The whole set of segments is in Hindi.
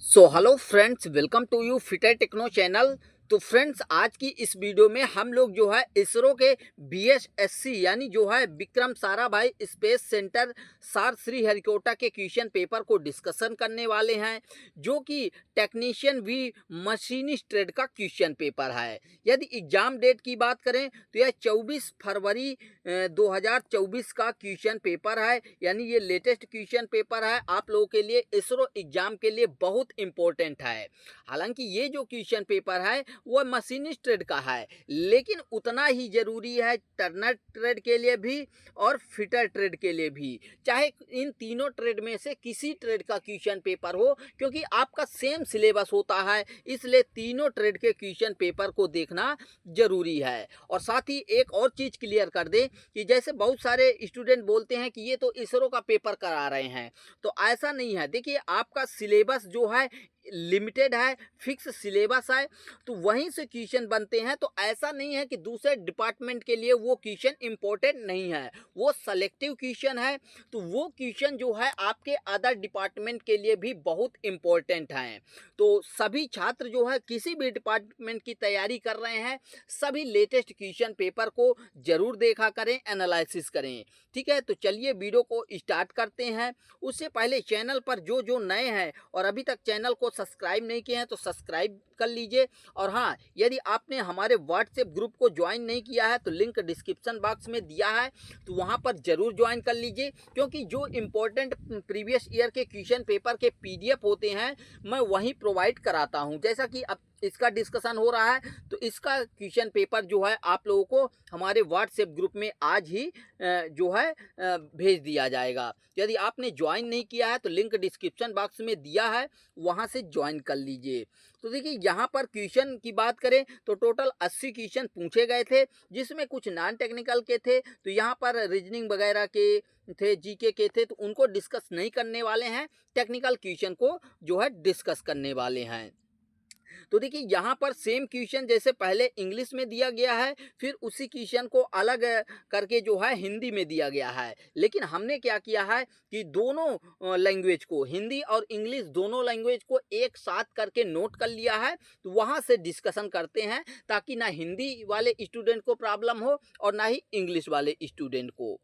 So hello friends, welcome to you fitter techno channel. तो फ्रेंड्स, आज की इस वीडियो में हम लोग जो है इसरो के बीएसएससी यानी जो है विक्रम साराभाई स्पेस सेंटर सार श्रीहरिकोटा के क्वेश्चन पेपर को डिस्कशन करने वाले हैं, जो कि टेक्नीशियन वी मशीनिस्ट ट्रेड का क्वेश्चन पेपर है। यदि एग्जाम डेट की बात करें तो यह 24 फरवरी 2024 का क्वेश्चन पेपर है, यानी ये लेटेस्ट क्वेश्चन पेपर है। आप लोगों के लिए इसरो एग्जाम के लिए बहुत इंपॉर्टेंट है। हालांकि ये जो क्वेश्चन पेपर है वो मशीनिस्ट ट्रेड का है, लेकिन उतना ही जरूरी है टर्नर ट्रेड के लिए भी और फिटर ट्रेड के लिए भी, चाहे इन तीनों ट्रेड में से किसी ट्रेड का क्वेश्चन पेपर हो, क्योंकि आपका सेम सिलेबस होता है। इसलिए तीनों ट्रेड के क्वेश्चन पेपर को देखना जरूरी है। और साथ ही एक और चीज क्लियर कर दें कि जैसे बहुत सारे स्टूडेंट बोलते हैं कि ये तो इसरो का पेपर करा रहे हैं, तो ऐसा नहीं है। देखिए, आपका सिलेबस जो है लिमिटेड है, फिक्स सिलेबस है, तो वहीं से क्वेश्चन बनते हैं। तो ऐसा नहीं है कि दूसरे डिपार्टमेंट के लिए वो क्वेश्चन इंपॉर्टेंट नहीं है, वो सेलेक्टिव क्वेश्चन है। तो वो क्वेश्चन जो है आपके अदर डिपार्टमेंट के लिए भी बहुत इंपॉर्टेंट हैं। तो सभी छात्र जो है किसी भी डिपार्टमेंट की तैयारी कर रहे हैं, सभी लेटेस्ट क्वेश्चन पेपर को जरूर देखा करें, एनालिसिस करें। ठीक है, तो चलिए वीडियो को स्टार्ट करते हैं। उससे पहले चैनल पर जो जो नए हैं और अभी तक चैनल को सब्सक्राइब नहीं किए हैं तो सब्सक्राइब कर लीजिए। और हाँ, यदि आपने हमारे व्हाट्सएप ग्रुप को ज्वाइन नहीं किया है तो लिंक डिस्क्रिप्शन बॉक्स में दिया है, तो वहाँ पर जरूर ज्वाइन कर लीजिए, क्योंकि जो इम्पोर्टेंट प्रीवियस ईयर के क्वेश्चन पेपर के पीडीएफ होते हैं मैं वहीं प्रोवाइड कराता हूँ। जैसा कि अब इसका डिस्कशन हो रहा है, तो इसका क्वेश्चन पेपर जो है आप लोगों को हमारे व्हाट्सएप ग्रुप में आज ही जो है भेज दिया जाएगा। यदि आपने ज्वाइन नहीं किया है तो लिंक डिस्क्रिप्शन बॉक्स में दिया है, वहाँ से ज्वाइन कर लीजिए। तो देखिए, यहाँ पर क्वेश्चन की बात करें तो टोटल 80 क्वेश्चन पूछे गए थे, जिसमें कुछ नॉन टेक्निकल के थे, तो यहाँ पर रीजनिंग वगैरह के थे, जीके के थे, तो उनको डिस्कस नहीं करने वाले हैं। टेक्निकल क्वेश्चन को जो है डिस्कस करने वाले हैं। तो देखिए, यहाँ पर सेम क्वेश्चन जैसे पहले इंग्लिश में दिया गया है, फिर उसी क्वेश्चन को अलग करके जो है हिंदी में दिया गया है। लेकिन हमने क्या किया है कि दोनों लैंग्वेज को, हिंदी और इंग्लिश दोनों लैंग्वेज को एक साथ करके नोट कर लिया है। तो वहाँ से डिस्कशन करते हैं, ताकि ना हिंदी वाले स्टूडेंट को प्रॉब्लम हो और ना ही इंग्लिश वाले स्टूडेंट को।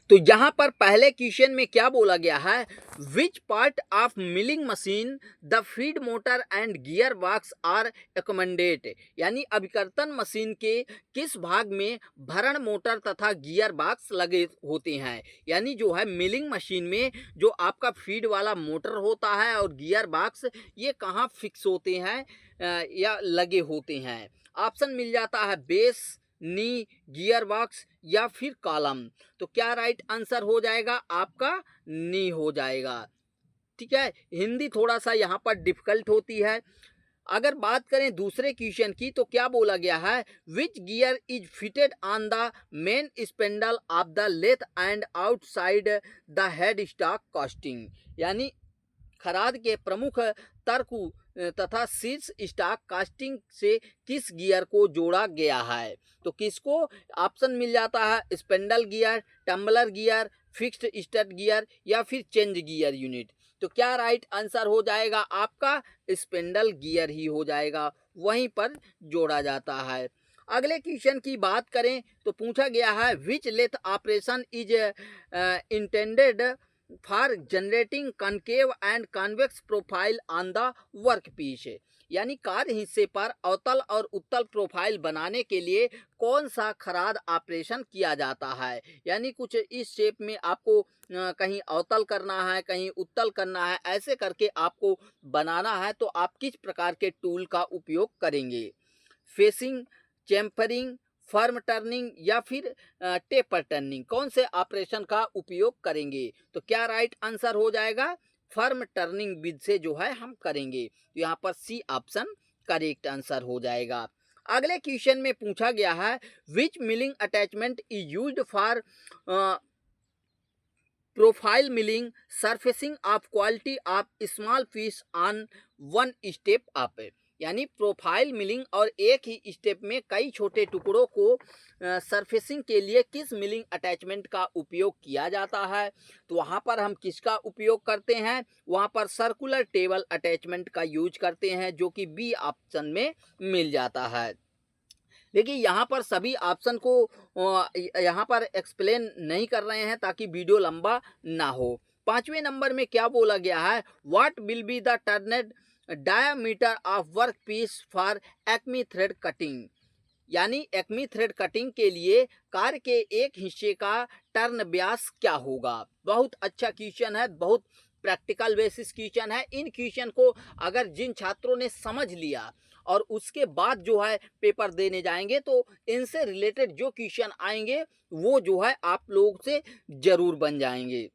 तो यहाँ पर पहले क्वेश्चन में क्या बोला गया है, which part of milling machine the feed motor and gear box are accommodated, यानी अभिकर्तन मशीन के किस भाग में भरण मोटर तथा गियर बॉक्स लगे होते हैं। यानी जो है मिलिंग मशीन में जो आपका फीड वाला मोटर होता है और गियर बॉक्स, ये कहाँ फिक्स होते हैं या लगे होते हैं। ऑप्शन मिल जाता है बेस, नी, गियर बॉक्स या फिर कॉलम। तो क्या राइट आंसर हो जाएगा आपका, नी हो जाएगा। ठीक है, हिंदी थोड़ा सा यहाँ पर डिफिकल्ट होती है। अगर बात करें दूसरे क्वेश्चन की, तो क्या बोला गया है, which gear is fitted on the main spindle of the lathe and outside the head stock casting, यानी खराद के प्रमुख तर्कु तथा शीर्ष स्टॉक कास्टिंग से किस गियर को जोड़ा गया है। तो किसको, ऑप्शन मिल जाता है spindle gear, tumbler gear, fixed stud gear या फिर चेंज गियर यूनिट। तो क्या राइट आंसर हो जाएगा आपका, स्पेंडल गियर ही हो जाएगा, वहीं पर जोड़ा जाता है। अगले क्वेश्चन की बात करें तो पूछा गया है, which lathe operation is intended for generating concave and convex profile on the work piece, यानी कार्य हिस्से पर अवतल और उत्तल प्रोफाइल बनाने के लिए कौन सा खराद ऑपरेशन किया जाता है। यानी कुछ इस शेप में आपको कहीं अवतल करना है, कहीं उत्तल करना है, ऐसे करके आपको बनाना है, तो आप किस प्रकार के टूल का उपयोग करेंगे। फेसिंग, चैम्फरिंग, फर्म टर्निंग या फिर टेपर टर्निंग, कौन से ऑपरेशन का उपयोग करेंगे। तो क्या राइट आंसर हो जाएगा, फर्म टर्निंग विध से जो है हम करेंगे। तो यहाँ पर सी ऑप्शन करेक्ट आंसर हो जाएगा। अगले क्वेश्चन में पूछा गया है, which milling attachment is used for profile milling surfacing of quality of small piece on one step up, यानी प्रोफाइल मिलिंग और एक ही स्टेप में कई छोटे टुकड़ों को सरफेसिंग के लिए किस मिलिंग अटैचमेंट का उपयोग किया जाता है। तो वहाँ पर हम किसका उपयोग करते हैं, वहाँ पर सर्कुलर टेबल अटैचमेंट का यूज करते हैं, जो कि बी ऑप्शन में मिल जाता है। देखिए यहाँ पर सभी ऑप्शन को यहाँ पर एक्सप्लेन नहीं कर रहे हैं ताकि वीडियो लंबा ना हो। 5वें नंबर में क्या बोला गया है, what will be the turned diameter of work piece for acme thread cutting. यानी एक्मी थ्रेड कटिंग के लिए कार के एक हिस्से का टर्न व्यास क्या होगा। बहुत अच्छा क्वेश्चन है, बहुत प्रैक्टिकल बेसिस क्वेश्चन है। इन क्वेश्चन को अगर जिन छात्रों ने समझ लिया और उसके बाद जो है पेपर देने जाएंगे तो इनसे रिलेटेड जो क्वेश्चन आएंगे वो जो है आप लोग से जरूर बन जाएंगे।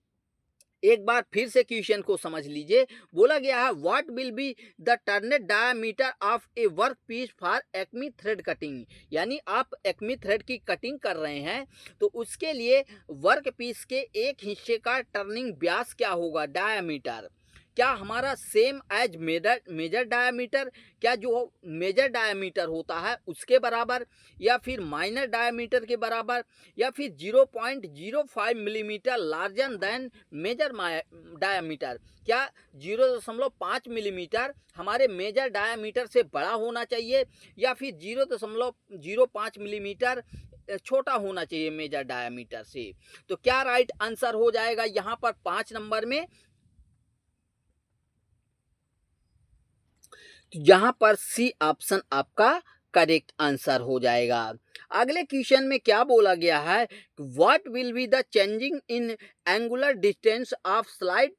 एक बार फिर से क्वेश्चन को समझ लीजिए। बोला गया है what will be the turned diameter of a work piece for acme thread cutting. यानी आप एक्मी थ्रेड की कटिंग कर रहे हैं तो उसके लिए वर्क पीस के एक हिस्से का टर्निंग व्यास क्या होगा, डायमीटर। क्या हमारा सेम एज मेजर डायमीटर, क्या जो मेजर डायमीटर होता है उसके बराबर, या फिर माइनर डायमीटर के बराबर, या फिर 0.05 millimetre larger than major diameter. क्या 0.5 मिलीमीटर हमारे मेजर डायमीटर से बड़ा होना चाहिए, या फिर 0.05 मिलीमीटर छोटा होना चाहिए मेजर डायमीटर से। तो क्या राइट आंसर हो जाएगा यहाँ पर 5 नंबर में, तो यहाँ पर सी ऑप्शन आपका करेक्ट आंसर हो जाएगा। अगले क्वेश्चन में क्या बोला गया है, what will be the changing in angular distance of slide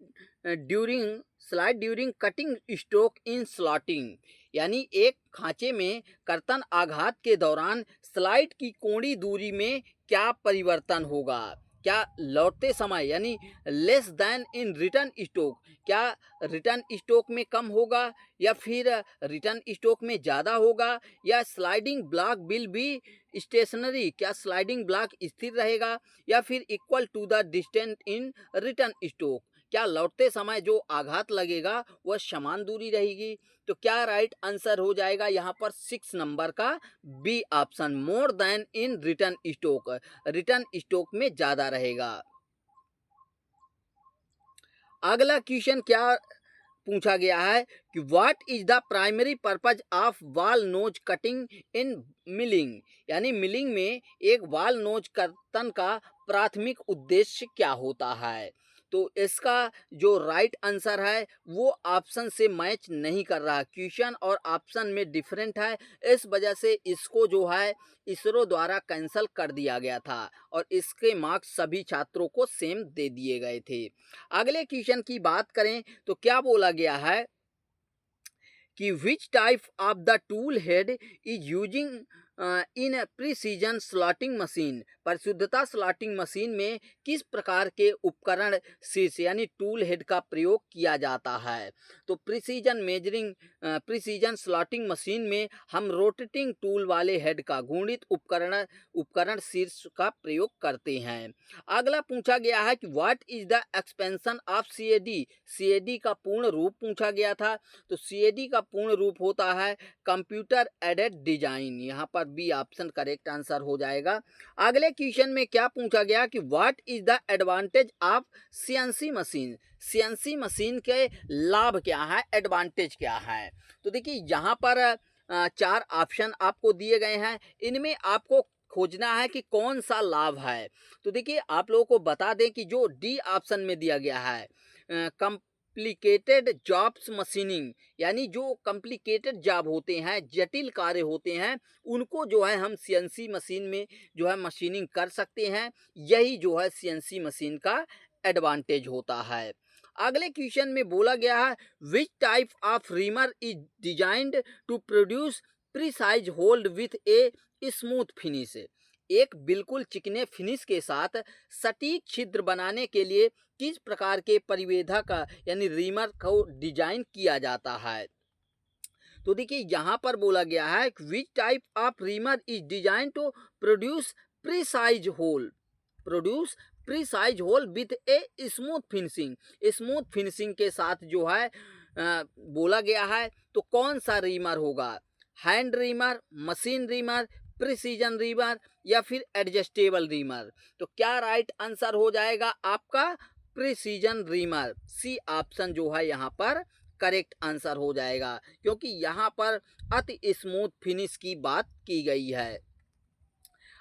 during cutting stroke in slotting. यानी एक खांचे में कर्तन आघात के दौरान स्लाइड की कोणीय दूरी में क्या परिवर्तन होगा। क्या लौटते समय यानी less than in return stroke, क्या रिटर्न स्ट्रोक में कम होगा, या फिर रिटर्न स्ट्रोक में ज़्यादा होगा, या sliding block will be stationary, क्या स्लाइडिंग ब्लॉक स्थिर रहेगा, या फिर equal to the distance in return stroke, क्या लौटते समय जो आघात लगेगा वह समान दूरी रहेगी। तो क्या राइट आंसर हो जाएगा यहाँ पर 6 नंबर का B option, more than in return stroke, return stroke में ज़्यादा रहेगा। अगला क्वेश्चन क्या पूछा गया है कि what is the primary purpose of वाल नोज कटिंग इन मिलिंग। यानी मिलिंग में एक वाल नोज कर्तन का प्राथमिक उद्देश्य क्या होता है। तो इसका जो राइट आंसर है वो ऑप्शन से मैच नहीं कर रहा, क्वेश्चन और ऑप्शन में डिफरेंट है, इस वजह से इसको जो है इसरो द्वारा कैंसिल कर दिया गया था और इसके मार्क्स सभी छात्रों को सेम दे दिए गए थे। अगले क्वेश्चन की बात करें तो क्या बोला गया है कि which type of the tool head is using in precision slotting machine. परिशुद्धता स्लॉटिंग मशीन में किस प्रकार के उपकरण शीर्ष यानी टूल हेड का प्रयोग किया जाता है। तो प्रीसीजन स्लॉटिंग मशीन में हम रोटेटिंग टूल वाले हेड का गुणित उपकरण शीर्ष का प्रयोग करते हैं। अगला पूछा गया है कि what is the expansion of CAD. CAD का पूर्ण रूप पूछा गया था, तो सीएडी का पूर्ण रूप होता है कंप्यूटर एडेड डिजाइन, यहाँ पर बी ऑप्शन करेक्ट आंसर हो जाएगा। अगले क्वेश्चन में क्या पूछा गया कि what is the advantage of CNC machine. CNC machine के लाभ क्या है, एडवांटेज क्या है। तो देखिए यहाँ पर 4 ऑप्शन आपको दिए गए हैं, इनमें आपको खोजना है कि कौन सा लाभ है। तो देखिए आप लोगों को बता दें कि जो डी ऑप्शन में दिया गया है कॉम्प्लिकेटेड जॉब्स मशीनिंग, यानी जो कॉम्प्लिकेटेड जॉब होते हैं, जटिल कार्य होते हैं, उनको जो है हम सीएनसी मशीन में जो है मशीनिंग कर सकते हैं, यही जो है सीएनसी मशीन का एडवांटेज होता है। अगले क्वेश्चन में बोला गया है which type of reamer is designed to produce precise hold with a smooth finish. एक बिल्कुल चिकने फिनिश के साथ सटीक छिद्र बनाने के लिए किस प्रकार के परिवेधक यानी रीमर को डिजाइन किया जाता है। तो देखिए यहाँ पर बोला गया है which type of reamer is design to produce precise hole with a smooth finishing. Smooth finishing के साथ जो है बोला गया है तो कौन सा रीमर होगा? Hand reamer, machine reamer, precision reamer या फिर एडजस्टेबल रीमर? तो क्या राइट आंसर हो जाएगा आपका? Precision reamer. सी ऑप्शन जो है यहाँ पर करेक्ट आंसर हो जाएगा, क्योंकि यहाँ पर अति स्मूथ फिनिश की बात की गई है।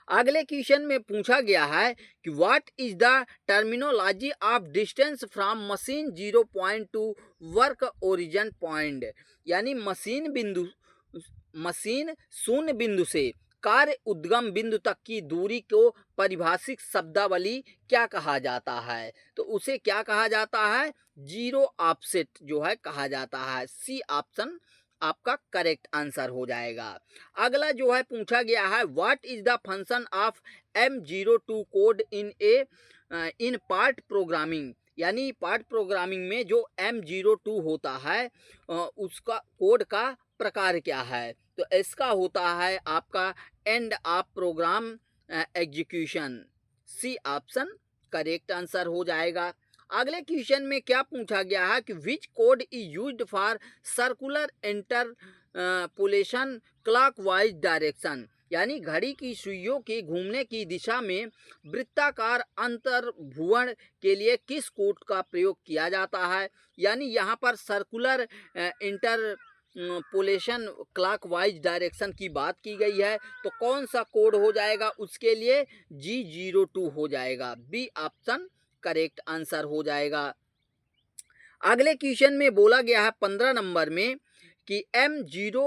अगले क्वेश्चन में पूछा गया है कि what is the terminology of distance from machine 0 point two work origin point, यानी मशीन शून्य बिंदु से कार्य उद्गम बिंदु तक की दूरी को परिभाषित शब्दावली क्या कहा जाता है? तो उसे क्या कहा जाता है? जीरो ऑफसेट जो है कहा जाता है। सी ऑप्शन आपका करेक्ट आंसर हो जाएगा। अगला जो है पूछा गया है what is the function of M02 code in part programming, यानी पार्ट प्रोग्रामिंग में जो M02 होता है उसका कोड का प्रकार क्या है? तो इसका होता है आपका end of program execution. C option correct answer हो जाएगा। अगले क्वेश्चन में क्या पूछा गया है कि विच code is used for circular interpolation clockwise direction, यानी घड़ी की सुइयों के घूमने की दिशा में वृत्ताकार अंतर्भुवन के लिए किस कोड का प्रयोग किया जाता है? यानी यहाँ पर सर्कुलर इंटरपोलेशन क्लॉकवाइज डायरेक्शन की बात की गई है, तो कौन सा कोड हो जाएगा उसके लिए? G02 हो जाएगा। बी ऑप्शन करेक्ट आंसर हो जाएगा। अगले क्वेश्चन में बोला गया है 15 नंबर में कि M0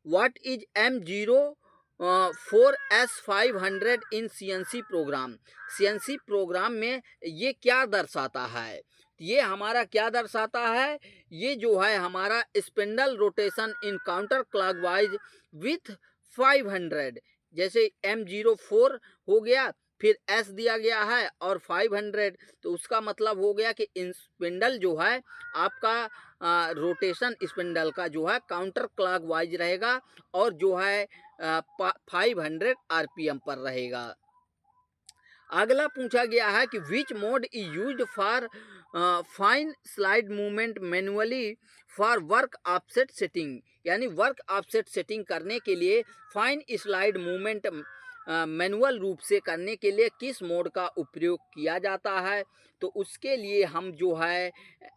what is M0 4S500 in CNC प्रोग्राम। CNC प्रोग्राम में ये क्या दर्शाता है? ये हमारा क्या दर्शाता है? ये जो है हमारा spindle rotation in counter clockwise with 500, जैसे M04 हो गया, फिर S दिया गया है और 500, तो उसका मतलब हो गया कि स्पिंडल जो है आपका रोटेशन स्पिंडल का जो है काउंटर क्लॉकवाइज रहेगा और जो है 500 RPM पर रहेगा। अगला पूछा गया है कि which mode is used for fine slide movement manually for work offset setting, यानी वर्क ऑफसेट सेटिंग करने के लिए फाइन स्लाइड मूवमेंट मैनुअल रूप से करने के लिए किस मोड का उपयोग किया जाता है? तो उसके लिए हम जो है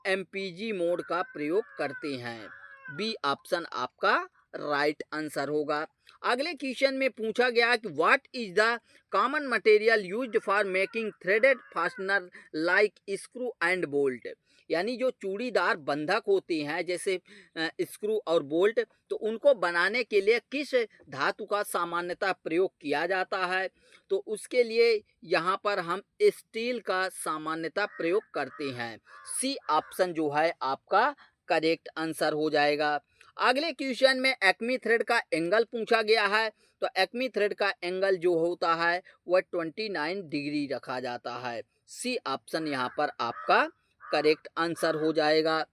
MPG मोड का प्रयोग करते हैं। बी ऑप्शन आपका राइट आंसर होगा। अगले क्वेश्चन में पूछा गया कि what is the common material used for making threaded fastener like screw and bolt, यानी जो चूड़ीदार बंधक होते हैं जैसे स्क्रू और बोल्ट, तो उनको बनाने के लिए किस धातु का सामान्यतः प्रयोग किया जाता है? तो उसके लिए यहाँ पर हम स्टील का सामान्यतः प्रयोग करते हैं। सी ऑप्शन जो है आपका करेक्ट आंसर हो जाएगा। अगले क्वेश्चन में एक्मी थ्रेड का एंगल पूछा गया है, तो एक्मी थ्रेड का एंगल जो होता है वह 29 डिग्री रखा जाता है। सी ऑप्शन यहाँ पर आपका करेक्ट आंसर हो जाएगा।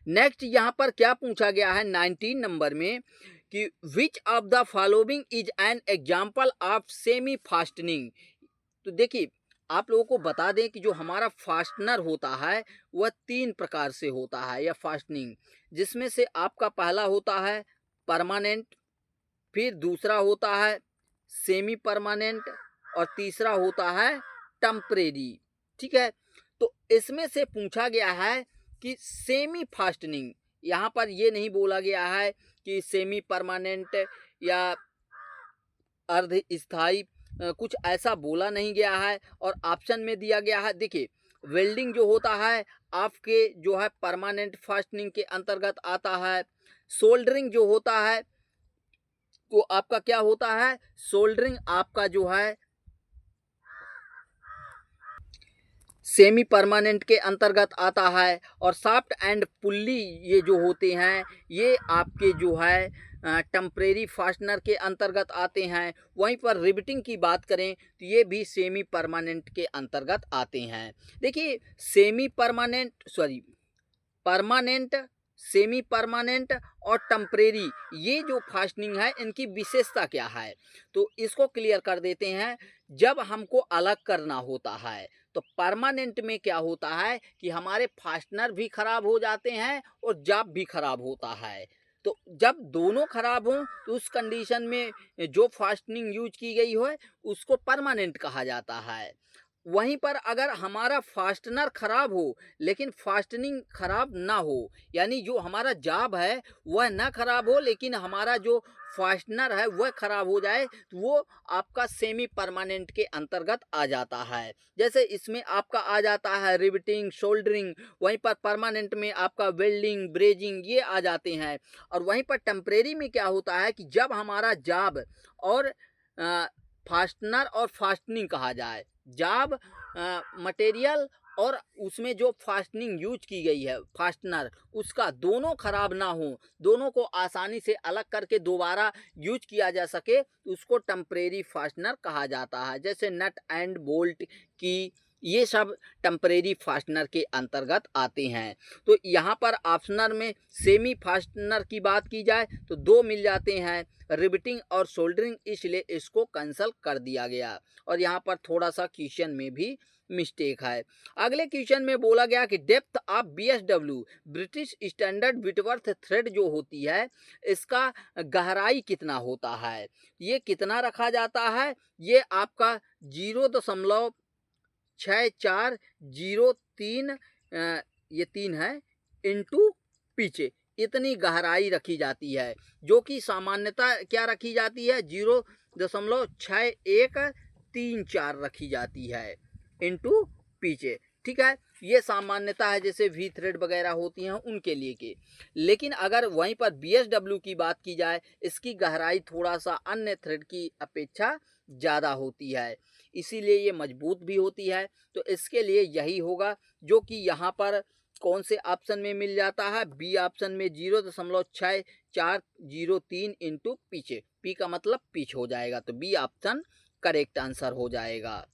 नेक्स्ट यहाँ पर क्या पूछा गया है 19 नंबर में कि विच of the following is an example of semi fastening. तो देखिए आप लोगों को बता दें कि जो हमारा फास्टनर होता है वह 3 प्रकार से होता है या फास्टनिंग, जिसमें से आपका पहला होता है परमानेंट, फिर दूसरा होता है सेमी परमानेंट और तीसरा होता है टेम्परेरी। ठीक है, तो इसमें से पूछा गया है कि सेमी फास्टनिंग, यहाँ पर ये नहीं बोला गया है कि सेमी परमानेंट या अर्ध स्थायी, कुछ ऐसा बोला नहीं गया है और ऑप्शन में दिया गया है। देखिए वेल्डिंग जो होता है आपके जो है परमानेंट फास्टनिंग के अंतर्गत आता है। सोल्डरिंग जो होता है तो आपका क्या होता है? सोल्डरिंग आपका जो है सेमी परमानेंट के अंतर्गत आता है। और सॉफ्ट एंड पुल्ली ये जो होते हैं ये आपके जो है टेम्परेरी फास्टनर के अंतर्गत आते हैं। वहीं पर रिवेटिंग की बात करें तो ये भी सेमी परमानेंट के अंतर्गत आते हैं। देखिए semi permanent permanent, semi permanent और टेम्परेरी ये जो फास्टनिंग है इनकी विशेषता क्या है? तो इसको क्लियर कर देते हैं। जब हमको अलग करना होता है तो परमानेंट में क्या होता है कि हमारे फास्टनर भी खराब हो जाते हैं और जाब भी खराब होता है। तो जब दोनों खराब हों तो उस कंडीशन में जो फास्टनिंग यूज की गई हो उसको परमानेंट कहा जाता है। वहीं पर अगर हमारा फास्टनर खराब हो लेकिन फास्टनिंग खराब ना हो, यानी जो हमारा जाब है वह ना खराब हो लेकिन हमारा जो फास्टनर है वह खराब हो जाए, तो वो आपका सेमी परमानेंट के अंतर्गत आ जाता है। जैसे इसमें आपका आ जाता है रिवेटिंग, सोल्डरिंग, वहीं पर परमानेंट में आपका वेल्डिंग, ब्रेजिंग ये आ जाते हैं। और वहीं पर टेम्परेरी में क्या होता है कि जब हमारा जाब और फास्टनर और फास्टनिंग कहा जाए, जाब मटेरियल और उसमें जो फास्टनिंग यूज की गई है फास्टनर, उसका दोनों खराब ना हो, दोनों को आसानी से अलग करके दोबारा यूज किया जा सके, तो उसको टेम्परेरी फास्टनर कहा जाता है। जैसे नट एंड बोल्ट की ये सब टेम्परेरी फास्टनर के अंतर्गत आते हैं। तो यहाँ पर ऑप्शनर में सेमी फास्टनर की बात की जाए तो दो मिल जाते हैं, रिवेटिंग और सोल्डरिंग, इसलिए इसको कैंसिल कर दिया गया। और यहाँ पर थोड़ा सा क्वेश्चन में भी मिस्टेक है। अगले क्वेश्चन में बोला गया कि depth of BSW British standard Whitworth thread जो होती है इसका गहराई कितना होता है। ये कितना रखा जाता है, ये आपका 0.6403 ये 3 है इंटू पीछे, इतनी गहराई रखी जाती है, जो कि सामान्यता क्या रखी जाती है 0.6134 रखी जाती है इंटू पीछे। ठीक है, ये सामान्यता है जैसे वी थ्रेड वगैरह होती हैं उनके लिए के। लेकिन अगर वहीं पर बीएसडब्ल्यू की बात की जाए, इसकी गहराई थोड़ा सा अन्य थ्रेड की अपेक्षा ज़्यादा होती है, इसीलिए ये मजबूत भी होती है। तो इसके लिए यही होगा जो कि यहाँ पर कौन से ऑप्शन में मिल जाता है, बी ऑप्शन में 0.6403 इंटू पीछे, पी का मतलब पीछ हो जाएगा, तो बी ऑप्शन करेक्ट आंसर हो जाएगा।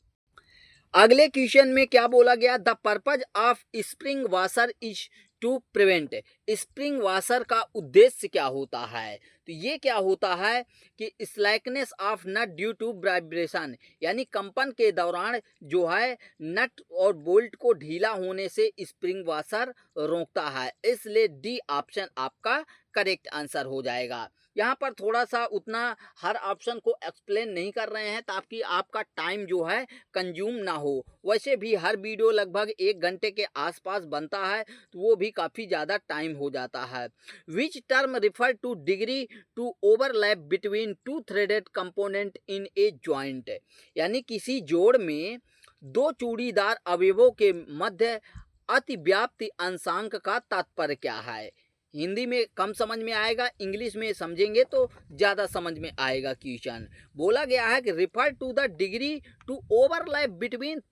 अगले क्वेश्चन में क्या बोला गया, the purpose of spring washer is to prevent, spring washer का उद्देश्य क्या होता है। तो ये क्या होता है कि slackness of nut due to vibration, यानी कंपन के दौरान जो है नट और बोल्ट को ढीला होने से स्प्रिंग वाशर रोकता है, इसलिए डी ऑप्शन आपका करेक्ट आंसर हो जाएगा। यहाँ पर थोड़ा सा उतना हर ऑप्शन को एक्सप्लेन नहीं कर रहे हैं ताकि आपका टाइम जो है कंज्यूम ना हो। वैसे भी हर वीडियो लगभग 1 घंटे के आसपास बनता है, तो वो भी काफ़ी ज़्यादा टाइम हो जाता है। Which term refer to degree to overlap between two threaded component in a joint, यानी किसी जोड़ में दो चूड़ीदार अवयवों के मध्य अतिव्याप्ति अंशांक का तात्पर्य क्या है। हिंदी में कम समझ में आएगा, इंग्लिश में समझेंगे तो ज़्यादा समझ में आएगा। क्वेश्चन बोला गया है कि refer to the degree to overlap between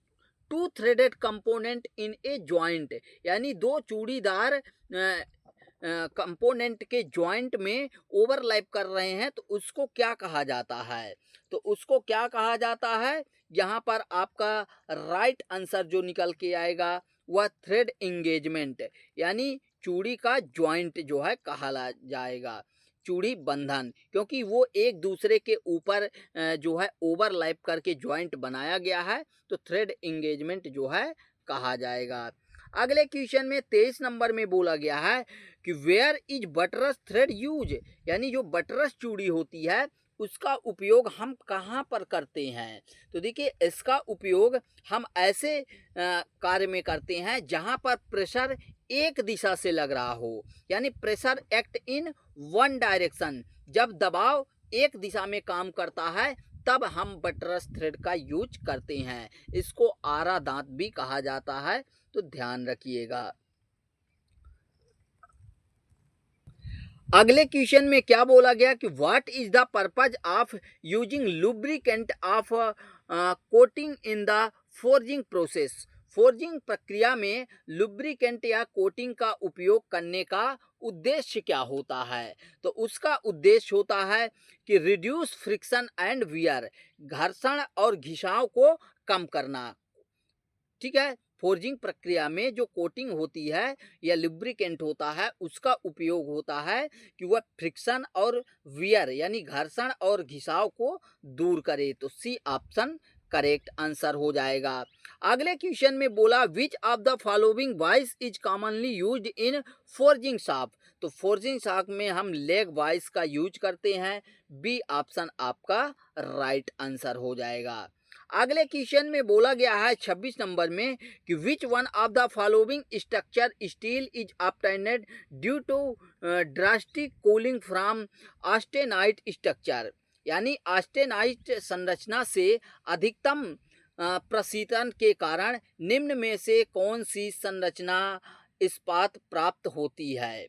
two threaded component in a joint, यानी दो चूड़ीदार कंपोनेंट के जॉइंट में ओवरलैप कर रहे हैं तो उसको क्या कहा जाता है। तो उसको क्या कहा जाता है, यहाँ पर आपका राइट आंसर जो निकल के आएगा वह थ्रेड एंगेजमेंट, यानी चूड़ी का जॉइंट जो है कहा जाएगा, चूड़ी बंधन, क्योंकि वो एक दूसरे के ऊपर जो है ओवरलैप करके जॉइंट बनाया गया है, तो थ्रेड एंगेजमेंट जो है कहा जाएगा। अगले क्वेश्चन में 23 नंबर में बोला गया है कि where is buttress thread use, यानी जो बटरस चूड़ी होती है उसका उपयोग हम कहाँ पर करते हैं। तो देखिए इसका उपयोग हम ऐसे कार्य में करते हैं जहाँ पर प्रेशर एक दिशा से लग रहा हो, यानी pressure act in one direction, जब दबाव एक दिशा में काम करता है तब हम बटरस थ्रेड का यूज करते हैं। इसको आरा दांत भी कहा जाता है, तो ध्यान रखिएगा। अगले क्वेश्चन में क्या बोला गया कि what is the purpose of using lubricant of coating in the forging process, forging प्रक्रिया में लुब्रिकेंट या कोटिंग का उपयोग करने का उद्देश्य क्या होता है। तो उसका उद्देश्य होता है कि रिड्यूस फ्रिक्शन एंड वियर, घर्षण और घिसाव को कम करना। ठीक है, फोर्जिंग प्रक्रिया में जो कोटिंग होती है या लुब्रिकेंट होता है उसका उपयोग होता है कि वह फ्रिक्शन और वियर यानी घर्षण और घिसाव को दूर करे, तो सी ऑप्शन करेक्ट आंसर हो जाएगा। अगले क्वेश्चन में बोला विच of the following voice is commonly used in forging shop. तो फोर्जिंग शॉप में हम लेग वॉइस का यूज करते हैं। बी ऑप्शन आपका राइट आंसर हो जाएगा। अगले क्वेश्चन में बोला गया है 26 नंबर में कि which one of the following structure steel is obtained due to drastic cooling from austenite structure. यानी ऑस्टेनाइट संरचना से अधिकतम प्रशीतन के कारण निम्न में से कौन सी संरचना इस्पात प्राप्त होती है।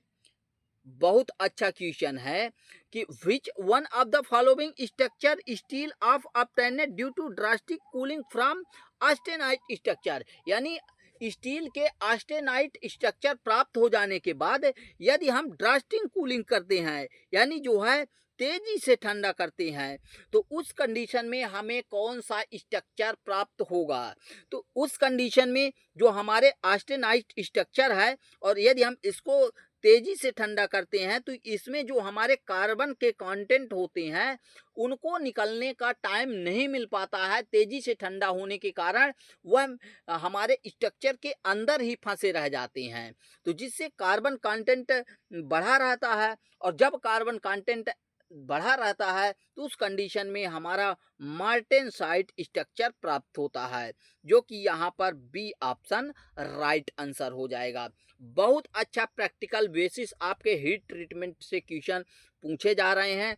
बहुत अच्छा क्वेश्चन है कि which one of the following structure steel of obtained due to drastic cooling from austenite structure. यानी स्टील के ऑस्टेनाइट स्ट्रक्चर प्राप्त हो जाने के बाद यदि हम ड्रास्टिक कूलिंग करते हैं यानी जो है तेजी से ठंडा करते हैं तो उस कंडीशन में हमें कौन सा स्ट्रक्चर प्राप्त होगा। तो उस कंडीशन में जो हमारे ऑस्टेनाइट स्ट्रक्चर है और यदि हम इसको तेजी से ठंडा करते हैं तो इसमें जो हमारे कार्बन के कंटेंट होते हैं उनको निकलने का टाइम नहीं मिल पाता है। तेजी से ठंडा होने के कारण वह हमारे स्ट्रक्चर के अंदर ही फंसे रह जाते हैं। तो जिससे कार्बन कंटेंट बढ़ा रहता है और जब कार्बन कंटेंट बढ़ा रहता है तो उस कंडीशन में हमारा मार्टेनसाइट स्ट्रक्चर प्राप्त होता है जो कि यहाँ पर बी ऑप्शन राइट आंसर हो जाएगा। बहुत अच्छा प्रैक्टिकल बेसिस आपके हीट ट्रीटमेंट से क्वेश्चन पूछे जा रहे हैं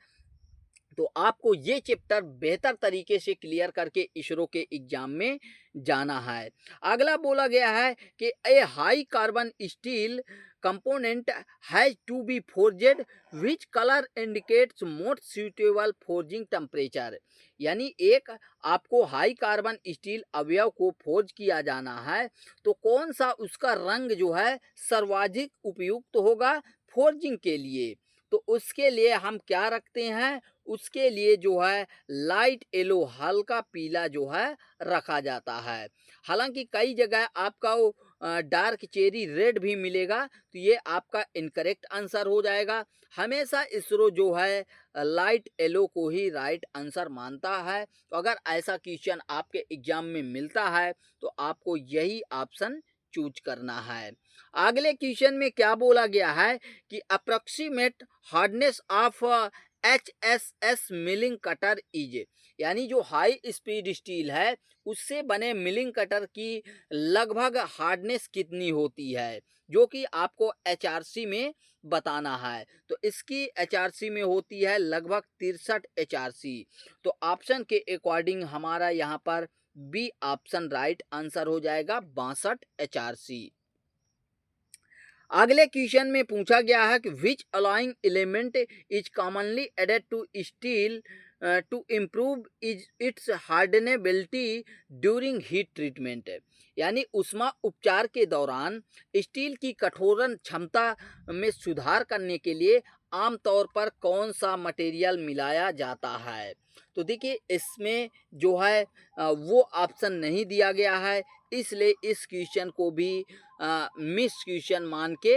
तो आपको ये चैप्टर बेहतर तरीके से क्लियर करके इसरो के एग्जाम में जाना है। अगला बोला गया है कि a high carbon steel component has to be forged which colour indicates most suitable forging temperature. यानी एक आपको हाई कार्बन स्टील अवयव को फोर्ज किया जाना है तो कौन सा उसका रंग जो है सर्वाधिक उपयुक्त होगा फोर्जिंग के लिए। तो उसके लिए हम क्या रखते हैं, उसके लिए जो है लाइट येलो हल्का पीला जो है रखा जाता है। हालांकि कई जगह आपका वो डार्क चेरी रेड भी मिलेगा तो ये आपका इनकरेक्ट आंसर हो जाएगा। हमेशा इसरो जो है लाइट येलो को ही राइट आंसर मानता है। तो अगर ऐसा क्वेश्चन आपके एग्जाम में मिलता है तो आपको यही ऑप्शन चूज करना है। अगले क्वेश्चन में क्या बोला गया है कि approximate hardness of HSS milling cutter is. यानी जो हाई स्पीड स्टील है उससे बने मिलिंग कटर की लगभग हार्डनेस कितनी होती है जो कि आपको HRC में बताना है। तो इसकी HRC में होती है लगभग 63 HRC। तो ऑप्शन के अकॉर्डिंग हमारा यहाँ पर बी ऑप्शन राइट आंसर हो जाएगा 62 HRC। अगले क्वेश्चन में पूछा गया है कि which alloying element is commonly added to steel to improve is its hardenability during heat treatment. यानी उष्मा उपचार के दौरान स्टील की कठोरन क्षमता में सुधार करने के लिए आमतौर पर कौन सा मटेरियल मिलाया जाता है। तो देखिए इसमें जो है वो ऑप्शन नहीं दिया गया है इसलिए इस क्वेश्चन को भी मिस क्वेश्चन मान के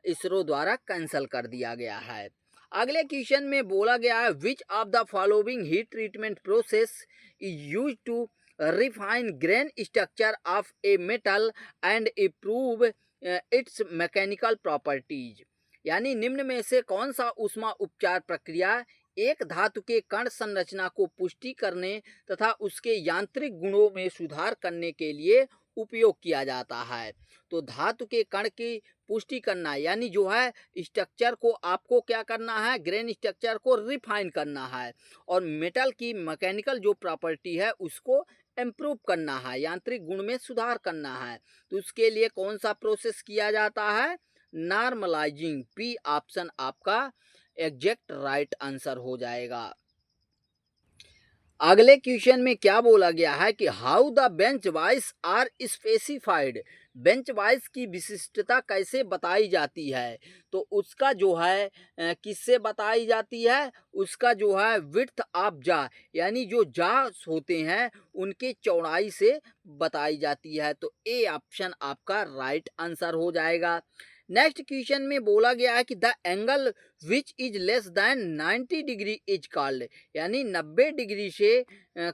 इसरो द्वारा कैंसिल कर दिया गया है। अगले क्वेश्चन में बोला गया है which of the following heat treatment process is use to refine grain structure of a metal and improve its mechanical properties. यानी निम्न में से कौन सा ऊष्मा उपचार प्रक्रिया एक धातु के कण संरचना को पुष्टि करने तथा उसके यांत्रिक गुणों में सुधार करने के लिए उपयोग किया जाता है। तो धातु के कण की पुष्टि करना यानी जो है स्ट्रक्चर को आपको क्या करना है, ग्रेन स्ट्रक्चर को रिफाइन करना है और मेटल की मैकेनिकल जो प्रॉपर्टी है उसको इम्प्रूव करना है, यांत्रिक गुण में सुधार करना है। तो उसके लिए कौन सा प्रोसेस किया जाता है, नॉर्मलाइजिंग। पी ऑप्शन आपका एग्जैक्ट राइट आंसर हो जाएगा। अगले क्वेश्चन में क्या बोला गया है कि how the bench vice are specified. Bench vice की विशिष्टता कैसे बताई जाती है। तो उसका जो है किससे बताई जाती है, उसका जो है विड्थ ऑफ जा यानी जो जा होते हैं उनके चौड़ाई से बताई जाती है। तो ए ऑप्शन आपका राइट आंसर हो जाएगा। नेक्स्ट क्वेश्चन में बोला गया है कि the angle which is less than 90 degree is called, यानी 90 डिग्री से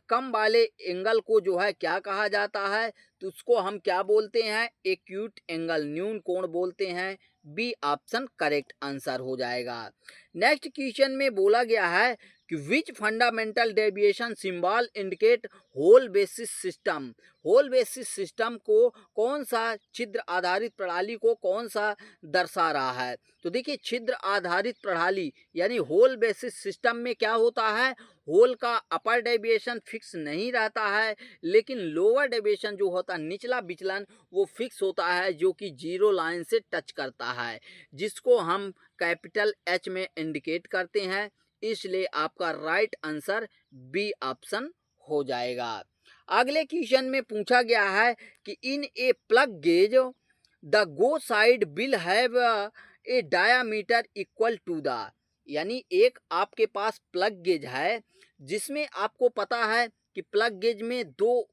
कम वाले एंगल को जो है क्या कहा जाता है, तो उसको हम क्या बोलते हैं, एक्यूट एंगल, न्यून कोण बोलते हैं। बी ऑप्शन करेक्ट आंसर हो जाएगा। नेक्स्ट क्वेश्चन में बोला गया है कि which fundamental deviation symbol indicate hole basis system, hole basis system को कौन सा छिद्र आधारित प्रणाली को कौन सा दर्शा रहा है। तो देखिए छिद्र आधारित प्रणाली यानी होल बेसिस सिस्टम में क्या होता है, होल का अपर डेविएशन फिक्स नहीं रहता है, लेकिन लोअर डेविएशन जो होता है निचला विचलन वो फिक्स होता है, जो कि जीरो लाइन से टच करता है, जिसको हम कैपिटल एच में इंडिकेट करते हैं। इसलिए आपका राइट आंसर बी ऑप्शन हो जाएगा। अगले क्वेश्चन में पूछा गया है कि in a plug gauge the go side will have a diameter equal to the, यानी एक आपके पास प्लग गेज है जिसमें आपको पता है कि प्लग गेज में दो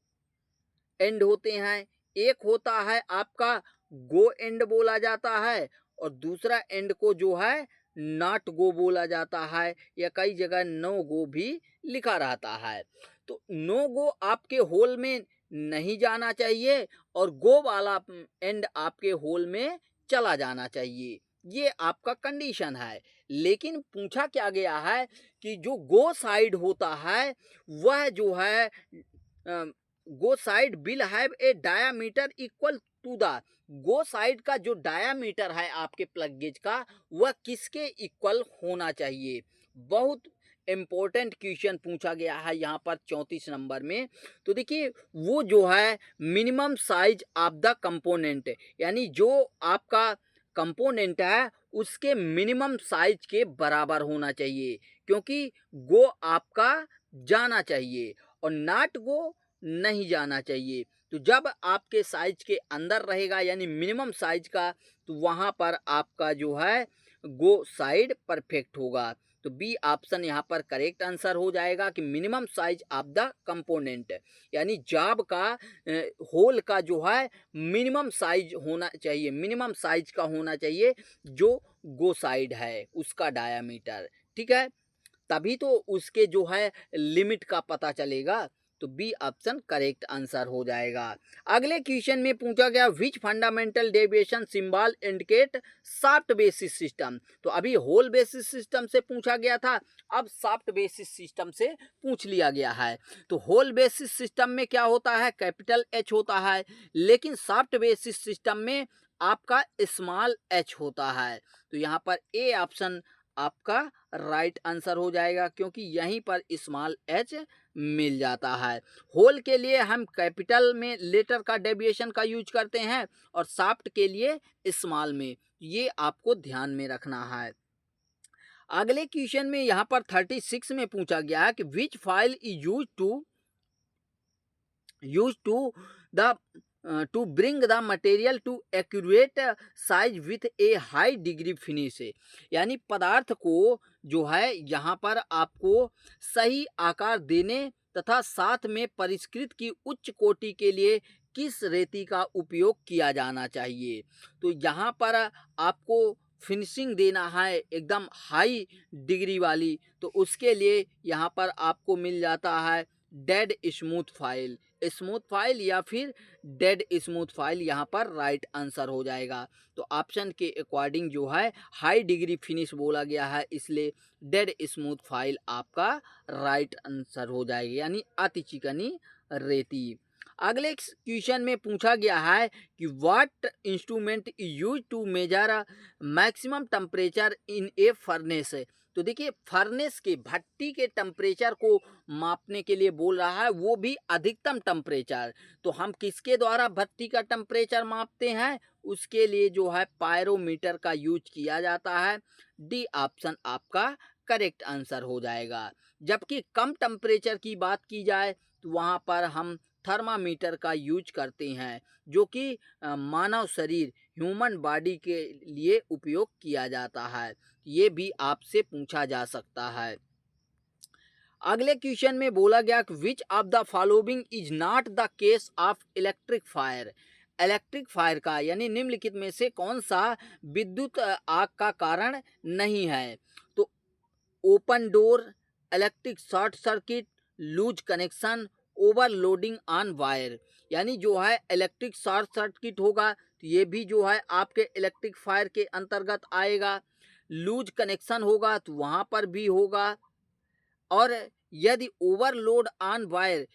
एंड होते हैं, एक होता है आपका गो एंड बोला जाता है और दूसरा एंड को जो है नॉट गो बोला जाता है, या कई जगह नो गो भी लिखा रहता है। तो नो गो आपके होल में नहीं जाना चाहिए और गो वाला एंड आपके होल में चला जाना चाहिए, ये आपका कंडीशन है। लेकिन पूछा क्या गया है कि जो गो साइड होता है वह जो है go side will have a diameter equal to the, go side का जो डायामीटर है आपके प्लग गेज का वह किसके इक्वल होना चाहिए। बहुत इम्पोर्टेंट क्वेश्चन पूछा गया है यहाँ पर 34 नंबर में। तो देखिए वो जो है minimum size of the component, यानी जो आपका कंपोनेंट है उसके मिनिमम साइज के बराबर होना चाहिए, क्योंकि गो आपका जाना चाहिए और नॉट गो नहीं जाना चाहिए। तो जब आपके साइज के अंदर रहेगा यानी मिनिमम साइज का, तो वहाँ पर आपका जो है गो साइड परफेक्ट होगा। तो बी ऑप्शन यहाँ पर करेक्ट आंसर हो जाएगा कि minimum size of the component, यानी जॉब का होल का जो है मिनिमम साइज होना चाहिए, मिनिमम साइज का होना चाहिए जो गो साइड है उसका डायामीटर, ठीक है, तभी तो उसके जो है लिमिट का पता चलेगा। तो बी ऑप्शन करेक्ट आंसर हो जाएगा। अगले क्वेश्चन में पूछा गया which fundamental deviation symbol indicate soft basis system. तो अभी होल बेसिस सिस्टम से पूछा गया था, अब सॉफ्ट बेसिस सिस्टम से पूछ लिया गया है। तो होल बेसिस सिस्टम में क्या होता है, कैपिटल एच होता है, लेकिन सॉफ्ट बेसिस सिस्टम में आपका स्मॉल एच होता है। तो यहाँ पर ए ऑप्शन आपका राइट आंसर हो जाएगा, क्योंकि यहीं पर स्मॉल एच मिल जाता है। होल के लिए हम कैपिटल में लेटर का डेविएशन का यूज करते हैं और सॉफ्ट के लिए स्मॉल में, ये आपको ध्यान में रखना है। अगले क्वेश्चन में यहाँ पर 36 में पूछा गया है कि which file is use to the to bring the material to accurate size with a high degree finish, यानी पदार्थ को जो है यहाँ पर आपको सही आकार देने तथा साथ में परिष्कृत की उच्च कोटि के लिए किस रेती का उपयोग किया जाना चाहिए। तो यहाँ पर आपको फिनिशिंग देना है एकदम हाई डिग्री वाली, तो उसके लिए यहाँ पर आपको मिल जाता है dead smooth file, smooth file या फिर डेड स्मूथ फाइल यहाँ पर राइट आंसर हो जाएगा। तो ऑप्शन के अकॉर्डिंग जो है हाई डिग्री फिनिश बोला गया है, इसलिए डेड स्मूथ फाइल आपका राइट आंसर हो जाएगी, यानी अति चिकनी रेती। अगले क्वेश्चन में पूछा गया है कि what instrument use to measure maximum temperature in a furnace. तो देखिए फर्नेस के भट्टी के टेम्परेचर को मापने के लिए बोल रहा है, वो भी अधिकतम टेम्परेचर। तो हम किसके द्वारा भट्टी का टेम्परेचर मापते हैं, उसके लिए जो है पायरोमीटर का यूज किया जाता है। डी ऑप्शन आपका करेक्ट आंसर हो जाएगा। जबकि कम टेम्परेचर की बात की जाए तो वहाँ पर हम थर्मामीटर का यूज करते हैं, जो कि मानव शरीर ह्यूमन बॉडी के लिए उपयोग किया जाता है। ये भी आपसे पूछा जा सकता है। अगले क्वेश्चन में बोला गया कि विच of the following is not the case of electric fire. Electric fire का यानी निम्नलिखित में से कौन सा विद्युत आग का कारण नहीं है? तो open door, electric short circuit, loose connection, overloading on wire. यानी जो है इलेक्ट्रिक शॉर्ट सर्किट होगा तो ये भी जो है आपके इलेक्ट्रिक फायर के अंतर्गत आएगा। लूज कनेक्शन होगा तो वहाँ पर भी होगा। और यदि ओवरलोड ऑन वायर,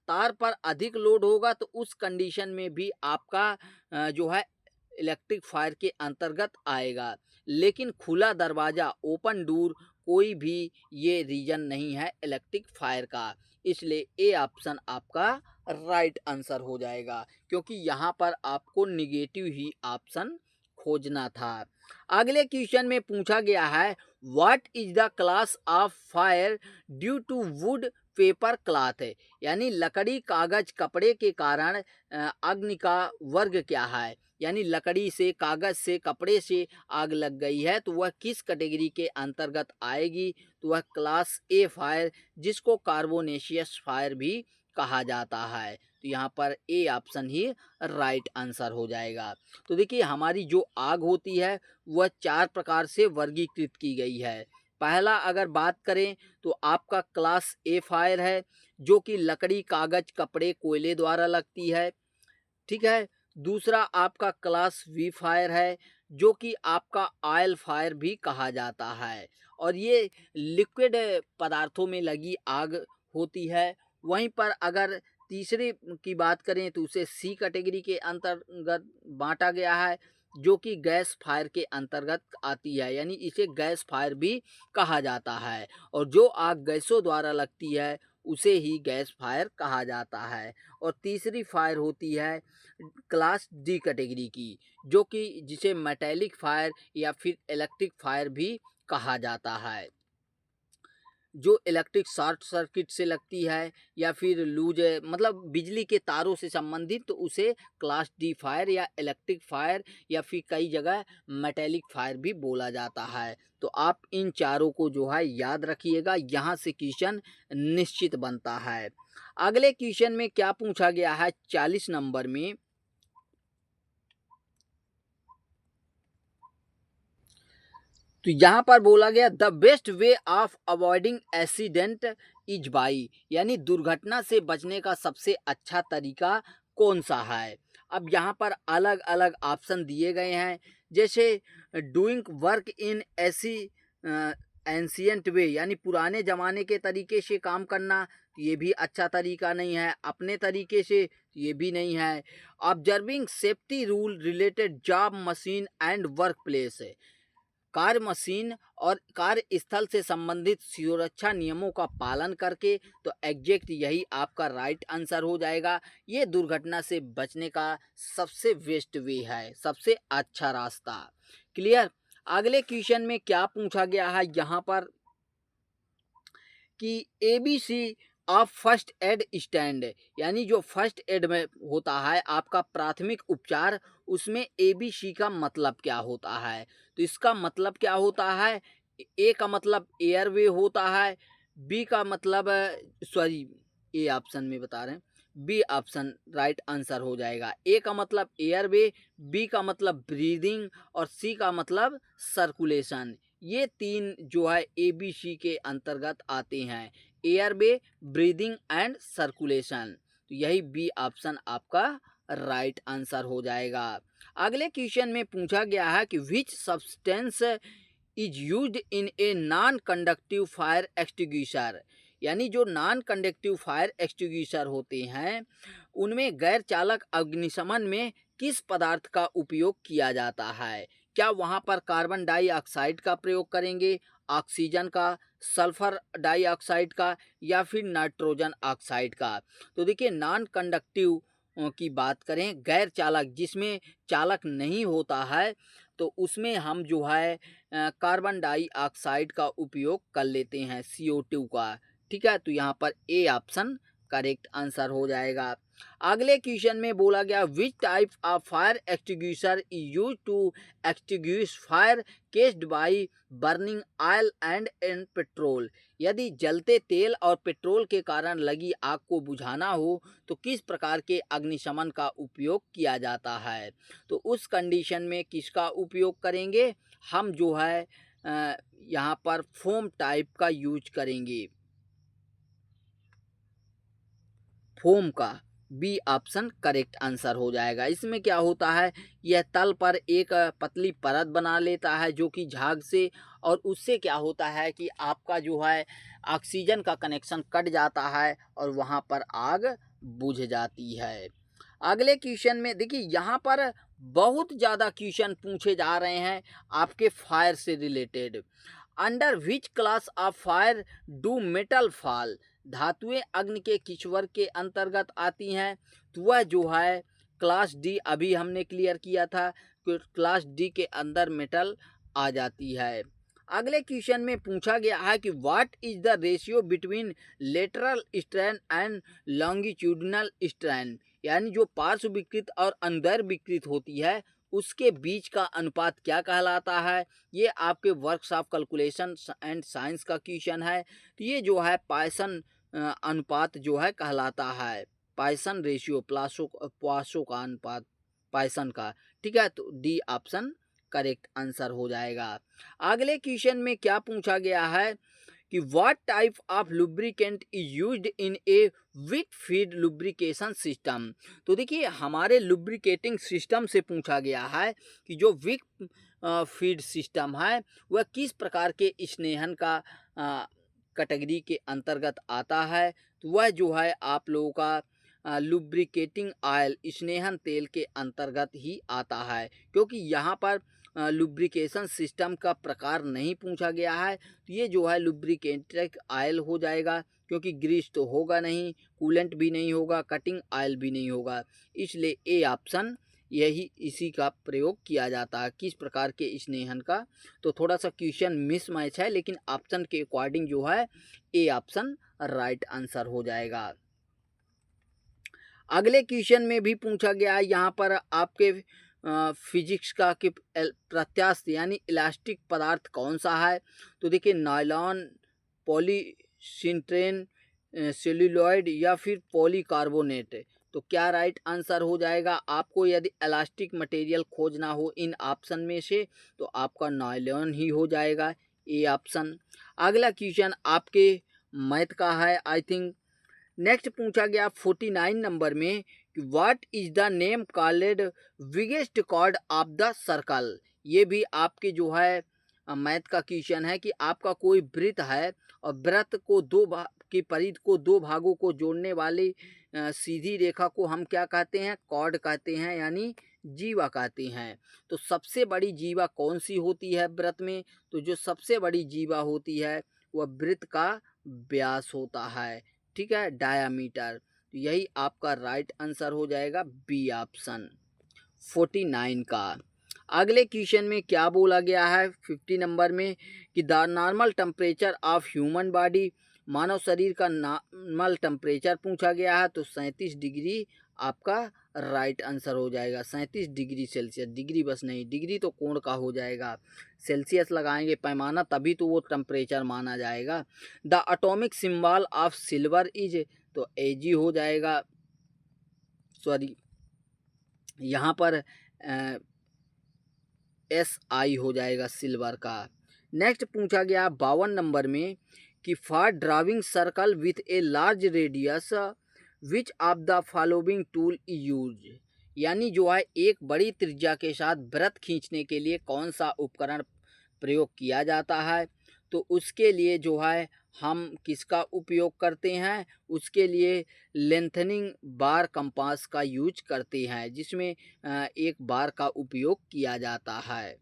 तार पर अधिक लोड होगा तो उस कंडीशन में भी आपका जो है इलेक्ट्रिक फायर के अंतर्गत आएगा। लेकिन खुला दरवाज़ा, ओपन डोर, कोई भी ये रीजन नहीं है इलेक्ट्रिक फायर का। इसलिए ए ऑप्शन आपका राइट आंसर हो जाएगा, क्योंकि यहाँ पर आपको निगेटिव ही ऑप्शन खोजना था। अगले क्वेश्चन में पूछा गया है what is the class of fire due to wood paper cloth है, यानी लकड़ी कागज कपड़े के कारण अग्नि का वर्ग क्या है? यानी लकड़ी से, कागज से, कपड़े से आग लग गई है तो वह किस कैटेगरी के अंतर्गत आएगी? तो वह क्लास ए फायर, जिसको कार्बोनेशियस फायर भी कहा जाता है। तो यहाँ पर A option he right answer हो जाएगा। तो देखिए हमारी जो आग होती है वह 4 प्रकार से वर्गीकृत की गई है। पहला अगर बात करें तो आपका क्लास ए फायर है, जो कि लकड़ी, कागज, कपड़े, कोयले द्वारा लगती है। ठीक है। दूसरा आपका क्लास वी फायर है, जो कि आपका ऑयल फायर भी कहा जाता है, और ये लिक्विड पदार्थों में लगी आग होती है। वहीं पर अगर तीसरे की बात करें तो उसे सी कैटेगरी के अंतर्गत बांटा गया है, जो कि गैस फायर के अंतर्गत आती है, यानी इसे गैस फायर भी कहा जाता है। और जो आग गैसों द्वारा लगती है उसे ही गैस फायर कहा जाता है। और तीसरी फायर होती है क्लास डी कैटेगरी की, जो कि जिसे मेटेलिक फायर या फिर इलेक्ट्रिक फायर भी कहा जाता है, जो इलेक्ट्रिक शॉर्ट सर्किट से लगती है या फिर लूज मतलब बिजली के तारों से संबंधित, तो उसे क्लास डी फायर या इलेक्ट्रिक फायर या फिर कई जगह मेटेलिक फायर भी बोला जाता है। तो आप इन चारों को जो है याद रखिएगा, यहाँ से क्वेश्चन निश्चित बनता है। अगले क्वेश्चन में क्या पूछा गया है 40 नंबर में, तो यहाँ पर बोला गया the best way of avoiding accident is by, यानी दुर्घटना से बचने का सबसे अच्छा तरीका कौन सा है? अब यहाँ पर अलग अलग ऑप्शन दिए गए हैं, जैसे डूइंग वर्क इन ऐसी एंशियंट वे, यानी पुराने ज़माने के तरीके से काम करना, ये भी अच्छा तरीका नहीं है। अपने तरीके से, ये भी नहीं है। Observing safety rule related job, machine and work place, कार्य मशीन और कार्यस्थल से संबंधित सुरक्षा नियमों का पालन करके, तो एग्जैक्ट यही आपका राइट आंसर हो जाएगा। ये दुर्घटना से बचने का सबसे बेस्ट वे है, सबसे अच्छा रास्ता। क्लियर। अगले क्वेश्चन में क्या पूछा गया है यहाँ पर कि ABC of first aid stand, यानी जो फर्स्ट एड में होता है आपका प्राथमिक उपचार, उसमें एबीसी का मतलब क्या होता है? तो इसका मतलब क्या होता है, ए का मतलब एयरवे होता है, बी का मतलब सॉरी ए ऑप्शन में बता रहे हैं, बी ऑप्शन राइट आंसर हो जाएगा। ए का मतलब एयरवे, बी का मतलब ब्रीदिंग और सी का मतलब सर्कुलेशन। ये तीन जो है एबीसी के अंतर्गत आते हैं, एयरवे, ब्रीदिंग एंड सर्कुलेशन। तो यही बी ऑप्शन आपका राइट आंसर हो जाएगा। अगले क्वेश्चन में पूछा गया है कि which substance is used in a non conductive fire extinguisher, यानी जो नॉन कंडक्टिव फायर एक्सटिंग्विशर होते हैं उनमें गैर चालक अग्निशमन में किस पदार्थ का उपयोग किया जाता है? क्या वहाँ पर कार्बन डाइऑक्साइड का प्रयोग करेंगे, ऑक्सीजन का, सल्फर डाइऑक्साइड का, या फिर नाइट्रोजन ऑक्साइड का? तो देखिए नॉन कंडक्टिव की बात करें, गैर चालक जिसमें चालक नहीं होता है, तो उसमें हम जो है कार्बन डाइऑक्साइड का उपयोग कर लेते हैं, CO2 का। ठीक है। तो यहाँ पर ए ऑप्शन करेक्ट आंसर हो जाएगा। अगले क्वेश्चन में बोला गया which type of fire extinguisher is use to extinguish fire caused by burning oil and petrol. यदि जलते तेल और पेट्रोल के कारण लगी आग को बुझाना हो तो किस प्रकार के अग्निशमन का उपयोग किया जाता है। तो उस कंडीशन में किसका उपयोग करेंगे, हम जो है यहाँ पर फोम टाइप का यूज करेंगे, फोम का। बी ऑप्शन करेक्ट आंसर हो जाएगा। इसमें क्या होता है, यह तल पर एक पतली परत बना लेता है जो कि झाग से, और उससे क्या होता है कि आपका जो है ऑक्सीजन का कनेक्शन कट जाता है और वहाँ पर आग बुझ जाती है। अगले क्वेश्चन में देखिए यहाँ पर बहुत ज़्यादा क्वेश्चन पूछे जा रहे हैं आपके फायर से related. Under which class of fire do metal fall. धातुएं अग्नि के किस वर्ग के अंतर्गत आती हैं, तो वह जो है क्लास डी, अभी हमने क्लियर किया था कि क्लास डी के अंदर मेटल आ जाती है। अगले क्वेश्चन में पूछा गया है कि what is the ratio between lateral strain and longitudinal strain, यानी जो पार्श्व विकृत और अंदर विकृत होती है उसके बीच का अनुपात क्या कहलाता है। ये आपके works of calculation and science का क्वेश्चन है। तो ये जो है पाइसन अनुपात जो है कहलाता है, पाइसन रेशियो, प्लासो का अनुपात पाइसन का। ठीक है, तो डी ऑप्शन करेक्ट आंसर हो जाएगा। अगले क्वेश्चन में क्या पूछा गया है कि what type of lubricant is used in a wick feed lubrication system. तो देखिए हमारे लुब्रिकेटिंग सिस्टम से पूछा गया है कि जो विक फीड सिस्टम है वह किस प्रकार के स्नेहन का कैटेगरी के अंतर्गत आता है। तो वह जो है आप लोगों का लुब्रिकेटिंग ऑयल, स्नेहन तेल के अंतर्गत ही आता है, क्योंकि यहाँ पर लुब्रिकेशन सिस्टम का प्रकार नहीं पूछा गया है। तो ये जो है लुब्रिकेटिंग ऑयल हो जाएगा, क्योंकि ग्रीस तो होगा नहीं, कूलेंट भी नहीं होगा, कटिंग ऑयल भी नहीं होगा, इसलिए ए ऑप्शन यही इसी का प्रयोग किया जाता है, किस प्रकार के स्नेहन का। तो थोड़ा सा क्वेश्चन मिस मैच है, लेकिन ऑप्शन के अकॉर्डिंग जो है ए ऑप्शन राइट आंसर हो जाएगा। अगले क्वेश्चन में भी पूछा गया है यहाँ पर आपके फिजिक्स का कि प्रत्यास्थ यानी इलास्टिक पदार्थ कौन सा है। तो देखिए नायलॉन, पॉलीसिंट्रेन, सेल्यूलॉइड या फिर पॉलीकार्बोनेट। तो क्या राइट आंसर हो जाएगा। आपको यदि इलास्टिक मटेरियल खोजना हो इन ऑप्शन में से तो आपका नायलॉन ही हो जाएगा, ए ऑप्शन। अगला क्वेश्चन आपके मैथ का है आई थिंक। नेक्स्ट पूछा गया 49 नंबर में कि what is the name called biggest chord of the circle. ये भी आपके जो है मैथ का क्वेश्चन है कि आपका कोई वृत्त है और वृत्त को की परिधि को दो भागों को जोड़ने वाली सीधी रेखा को हम क्या कहते हैं, कॉर्ड कहते हैं, यानी जीवा कहते हैं। तो सबसे बड़ी जीवा कौन सी होती है वृत्त में, तो जो सबसे बड़ी जीवा होती है वह वृत्त का व्यास होता है। ठीक है, डायामीटर। तो यही आपका राइट आंसर हो जाएगा, बी ऑप्शन 49 का। अगले क्वेश्चन में क्या बोला गया है 50 नंबर में कि the normal temperature of human body, मानव शरीर का नॉर्मल टेम्परेचर पूछा गया है। तो 37 डिग्री आपका राइट आंसर हो जाएगा, 37 डिग्री सेल्सियस। डिग्री बस नहीं, डिग्री तो कोण का हो जाएगा, सेल्सियस लगाएंगे पैमाना तभी तो वो टेम्परेचर माना जाएगा। The atomic symbol of silver is, तो एजी हो जाएगा, सॉरी यहाँ पर SI हो जाएगा सिल्वर का। नेक्स्ट पूछा गया 52 नंबर में कि for drawing circle with a large radius which of the following tool use, यानी जो है एक बड़ी त्रिज्या के साथ वृत्त खींचने के लिए कौन सा उपकरण प्रयोग किया जाता है। तो उसके लिए जो है हम किसका उपयोग करते हैं, उसके लिए लेंथनिंग बार कंपास का यूज करते हैं, जिसमें एक बार का उपयोग किया जाता है।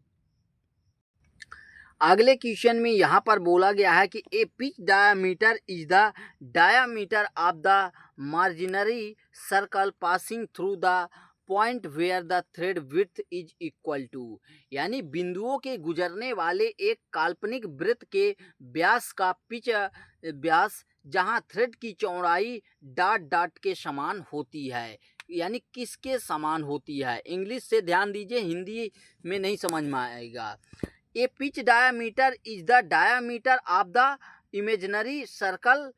अगले क्वेश्चन में यहाँ पर बोला गया है कि a pitch diameter is the diameter of the imaginary circle passing through the point where the thread width is equal to, यानी बिंदुओं के गुजरने वाले एक काल्पनिक वृत्त के व्यास का पिच व्यास जहां थ्रेड की चौड़ाई डॉट डॉट के समान होती है। यानी किसके समान होती है, इंग्लिश से ध्यान दीजिए, हिंदी में नहीं समझ में आएगा। A pitch diameter is the diameter of the imaginary circle,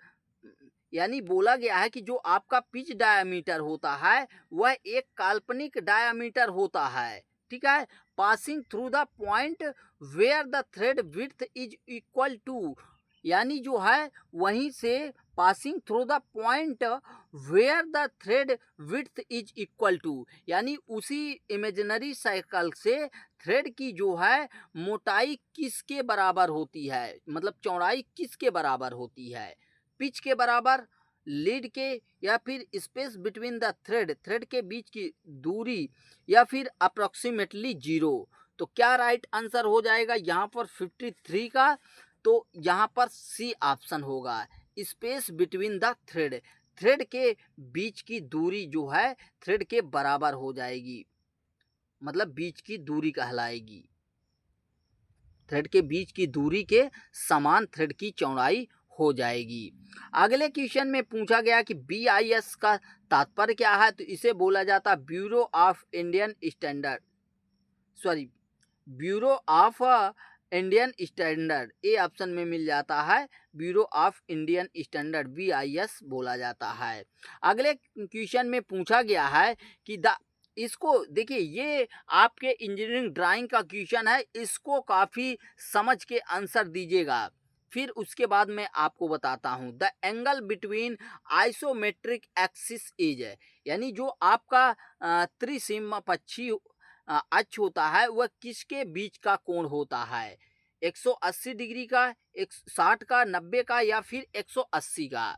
यानी बोला गया है कि जो आपका पिच डायामीटर होता है वह एक काल्पनिक डायामीटर होता है, ठीक है, passing through the point where the thread width is equal to, यानी जो है वहीं से passing through the point where the thread width is equal to, यानी उसी इमेजिनरी सर्कल से थ्रेड की जो है मोटाई किसके बराबर होती है, मतलब चौड़ाई किसके बराबर होती है, पिच के बराबर, लीड के, या फिर स्पेस बिटवीन द थ्रेड के बीच की दूरी, या फिर अप्रोक्सीमेटली जीरो। तो क्या राइट आंसर हो जाएगा यहाँ पर 53 का, तो यहाँ पर सी ऑप्शन होगा, स्पेस बिटवीन द थ्रेड के बीच की दूरी जो है थ्रेड के बराबर हो जाएगी, मतलब बीच की दूरी कहलाएगी, थ्रेड के बीच की दूरी के समान थ्रेड की चौड़ाई हो जाएगी। अगले क्वेश्चन में पूछा गया कि BIS का तात्पर्य क्या है, तो इसे बोला जाता bureau of Indian standard, sorry bureau of Indian standard, A option में मिल जाता है, bureau of Indian standard BIS बोला जाता है। अगले क्वेश्चन में पूछा गया है कि इसको देखिए, ये आपके इंजीनियरिंग ड्राइंग का क्वेश्चन है, इसको काफ़ी समझ के आंसर दीजिएगा, फिर उसके बाद मैं आपको बताता हूँ। The angle between isometric axis is, यानी जो आपका त्रिसीमापक्षी अक्ष होता है वह किसके बीच का कोण होता है, 180 डिग्री का, 60 का, 90 का, या फिर 180 का।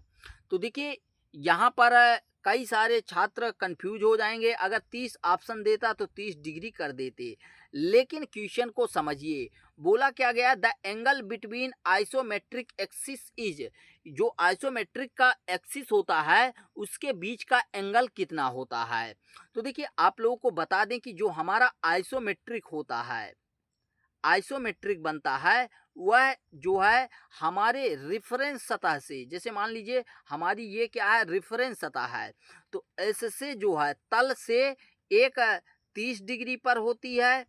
तो देखिए यहाँ पर कई सारे छात्र कंफ्यूज हो जाएंगे, अगर 30 ऑप्शन देता तो 30 डिग्री कर देते, लेकिन क्वेश्चन को समझिए, बोला क्या गया, the angle between isometric axis is, जो आइसोमेट्रिक का एक्सिस होता है उसके बीच का एंगल कितना होता है। तो देखिए आप लोगों को बता दें कि जो हमारा आइसोमेट्रिक होता है, आइसोमेट्रिक बनता है वह जो है हमारे रेफरेंस सतह से, जैसे मान लीजिए हमारी ये क्या है, रेफरेंस सतह है, तो इससे जो है तल से एक 30 डिग्री पर होती है,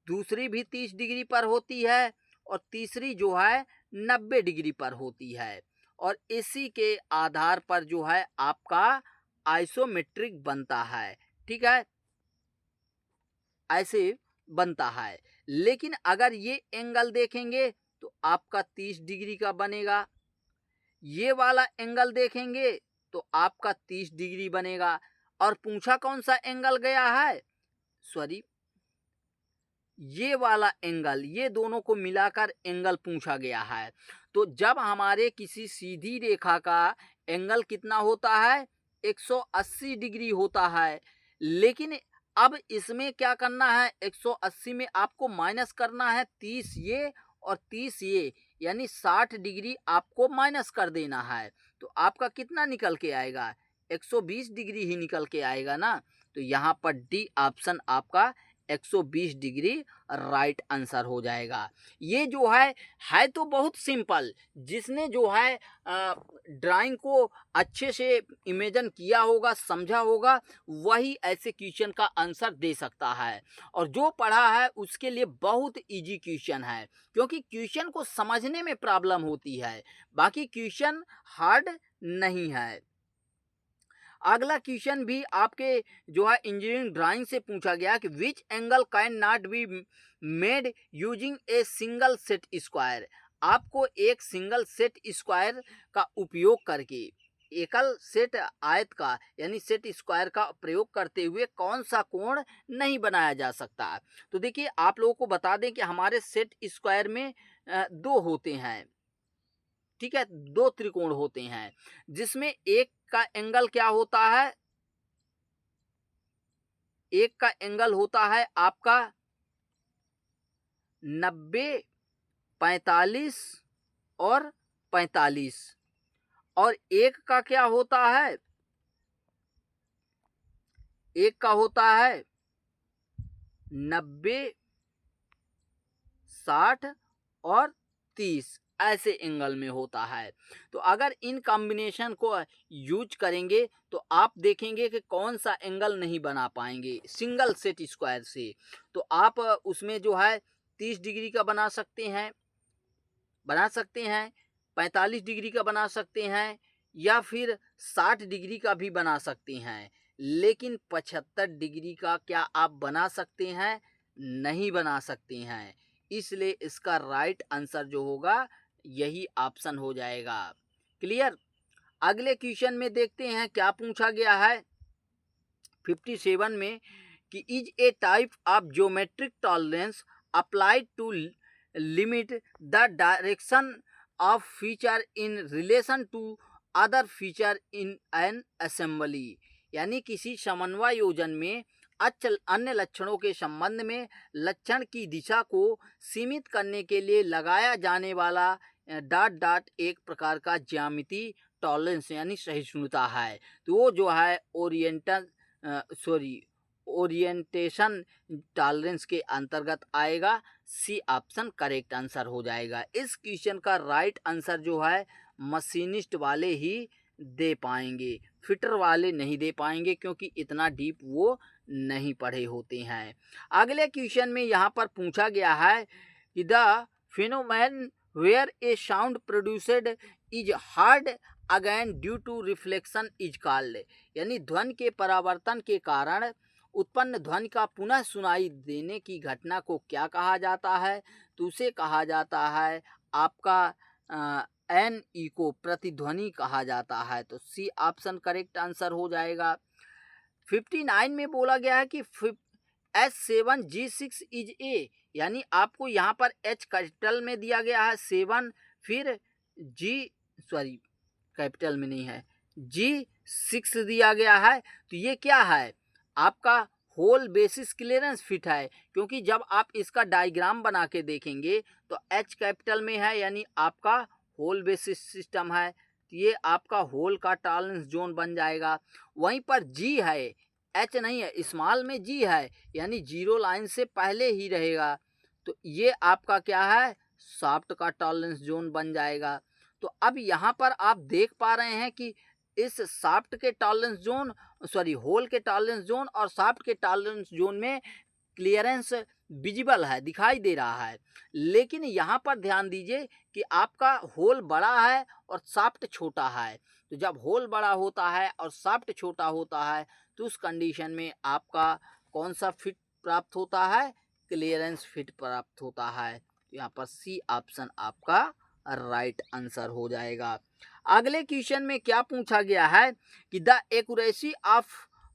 दूसरी भी 30 डिग्री पर होती है, और तीसरी जो है 90 डिग्री पर होती है, और इसी के आधार पर जो है आपका आइसोमेट्रिक बनता है, ठीक है, ऐसे बनता है। लेकिन अगर ये एंगल देखेंगे तो आपका 30 डिग्री का बनेगा, ये वाला एंगल देखेंगे तो आपका 30 डिग्री बनेगा, और पूछा कौन सा एंगल गया है, सॉरी ये वाला एंगल, ये दोनों को मिलाकर एंगल पूछा गया है। तो जब हमारे किसी सीधी रेखा का एंगल कितना होता है, 180 डिग्री होता है, लेकिन अब इसमें क्या करना है, 180 में आपको माइनस करना है 30 ये और 30 ये, यानी 60 डिग्री आपको माइनस कर देना है, तो आपका कितना निकल के आएगा, 120 डिग्री ही निकल के आएगा ना। तो यहाँ पर डी ऑप्शन आपका 120 डिग्री राइट आंसर हो जाएगा। ये जो है तो बहुत सिंपल, जिसने जो है ड्राइंग को अच्छे से इमेजिन किया होगा, समझा होगा, वही ऐसे क्वेश्चन का आंसर दे सकता है, और जो पढ़ा है उसके लिए बहुत इजी क्वेश्चन है, क्योंकि क्वेश्चन को समझने में प्रॉब्लम होती है, बाकी क्वेश्चन हार्ड नहीं है। अगला क्वेश्चन भी आपके जो है इंजीनियरिंग ड्राइंग से पूछा गया कि which angle can not be made using a single set square, आपको एक सिंगल सेट स्क्वायर का उपयोग करके, एकल सेट आयत का यानी सेट स्क्वायर का प्रयोग करते हुए कौन सा कोण नहीं बनाया जा सकता। तो देखिए आप लोगों को बता दें कि हमारे सेट स्क्वायर में दो होते हैं, ठीक है, दो त्रिकोण होते हैं, जिसमें एक का एंगल क्या होता है, एक का एंगल होता है आपका 90, 45 और 45, और एक का क्या होता है, एक का होता है 90, 60 और 30, ऐसे एंगल में होता है। तो अगर इन कॉम्बिनेशन को यूज करेंगे तो आप देखेंगे कि कौन सा एंगल नहीं बना पाएंगे सिंगल सेट स्क्वायर से। तो आप उसमें जो है 30 डिग्री का बना सकते हैं, 45 डिग्री का बना सकते हैं, या फिर 60 डिग्री का भी बना सकते हैं। लेकिन 75 डिग्री का क्या आप बना सकते हैं? नहीं बना सकते हैं। इसलिए इसका राइट आंसर जो होगा यही ऑप्शन हो जाएगा। क्लियर? अगले क्वेश्चन में देखते हैं क्या पूछा गया है 57 में कि is a type of geometric tolerance applied to limit the direction of feature in relation to other feature in an assembly. यानी किसी समन्वय योजन में अन्य लक्षणों के संबंध में लक्षण की दिशा को सीमित करने के लिए लगाया जाने वाला डॉट डॉट एक प्रकार का ज्यामिति टॉलरेंस यानी सहिष्णुता है। तो वो जो है ओरिएंटेशन टॉलरेंस के अंतर्गत आएगा। सी ऑप्शन करेक्ट आंसर हो जाएगा। इस क्वेश्चन का राइट आंसर जो है मशीनिस्ट वाले ही दे पाएंगे, फिटर वाले नहीं दे पाएंगे क्योंकि इतना डीप वो नहीं पढ़े होते हैं। अगले क्वेश्चन में यहाँ पर पूछा गया है कि the phenomenon where a sound produced is heard again due to reflection is called. यानी ध्वनि के परावर्तन के कारण उत्पन्न ध्वनि का पुनः सुनाई देने की घटना को क्या कहा जाता है? तो उसे कहा जाता है आपका एन इको प्रतिध्वनि कहा जाता है। तो सी ऑप्शन करेक्ट आंसर हो जाएगा। 59 में बोला गया है कि S7G6 इज ए, यानी आपको यहाँ पर H कैपिटल में दिया गया है 7, फिर कैपिटल में नहीं है, G6 दिया गया है। तो ये क्या है? आपका होल बेसिस क्लियरेंस फिट है, क्योंकि जब आप इसका डायग्राम बना के देखेंगे तो H कैपिटल में है यानी आपका होल बेसिस सिस्टम है। तो ये आपका होल का टॉलरेंस जोन बन जाएगा। वहीं पर G है, H नहीं है, स्मॉल में G है यानी जीरो लाइन से पहले ही रहेगा। तो ये आपका क्या है? सॉफ्ट का टॉलरेंस जोन बन जाएगा। तो अब यहाँ पर आप देख पा रहे हैं कि इस सॉफ्ट के टॉलरेंस जोन होल के टॉलरेंस जोन और सॉफ्ट के टॉलरेंस जोन में क्लियरेंस विजिबल है, दिखाई दे रहा है। लेकिन यहाँ पर ध्यान दीजिए कि आपका होल बड़ा है और सॉफ्ट छोटा है। तो जब होल बड़ा होता है और सॉफ्ट छोटा होता है तो उस कंडीशन में आपका कौन सा फिट प्राप्त होता है? क्लियरेंस फिट प्राप्त होता है। तो यहाँ पर सी ऑप्शन आपका राइट आंसर हो जाएगा। अगले क्वेश्चन में क्या पूछा गया है कि the accuracy of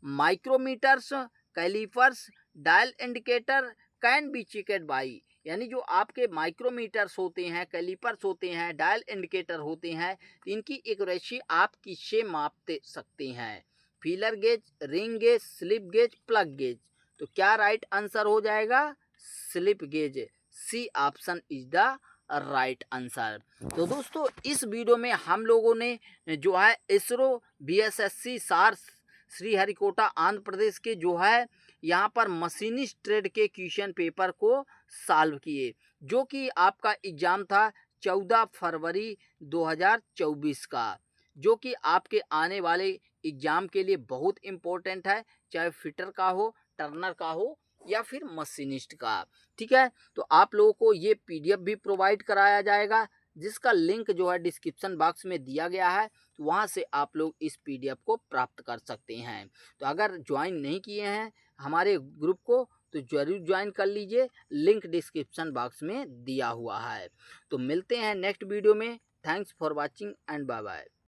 micrometers, calipers, dial indicator can be checked by. यानी जो आपके माइक्रोमीटर्स होते हैं, कैलिपर्स होते हैं, डायल इंडिकेटर होते हैं, इनकी एक्यूरेसी आप किससे माप सकते हैं? Feeler gauge, ring gauge, slip gauge, plug gauge. तो क्या राइट आंसर हो जाएगा? Slip gauge. C option is the right answer. तो दोस्तों इस वीडियो में हम लोगों ने जो है इसरो BSSC सार श्रीहरिकोटा आंध्र प्रदेश के जो है यहाँ पर मशीनिस्ट ट्रेड के क्वेश्चन पेपर को सॉल्व किए, जो कि आपका एग्ज़ाम था 14 फरवरी 2024 का, जो कि आपके आने वाले एग्ज़ाम के लिए बहुत इम्पोर्टेंट है, चाहे फिटर का हो, टर्नर का हो या फिर मशीनिस्ट का। ठीक है, तो आप लोगों को ये PDF भी प्रोवाइड कराया जाएगा, जिसका लिंक जो है डिस्क्रिप्शन बॉक्स में दिया गया है। तो वहाँ से आप लोग इस PDF को प्राप्त कर सकते हैं। तो अगर ज्वाइन नहीं किए हैं हमारे ग्रुप को तो ज़रूर ज्वाइन कर लीजिए, लिंक डिस्क्रिप्शन बॉक्स में दिया हुआ है। तो मिलते हैं नेक्स्ट वीडियो में। Thanks for watching and bye bye.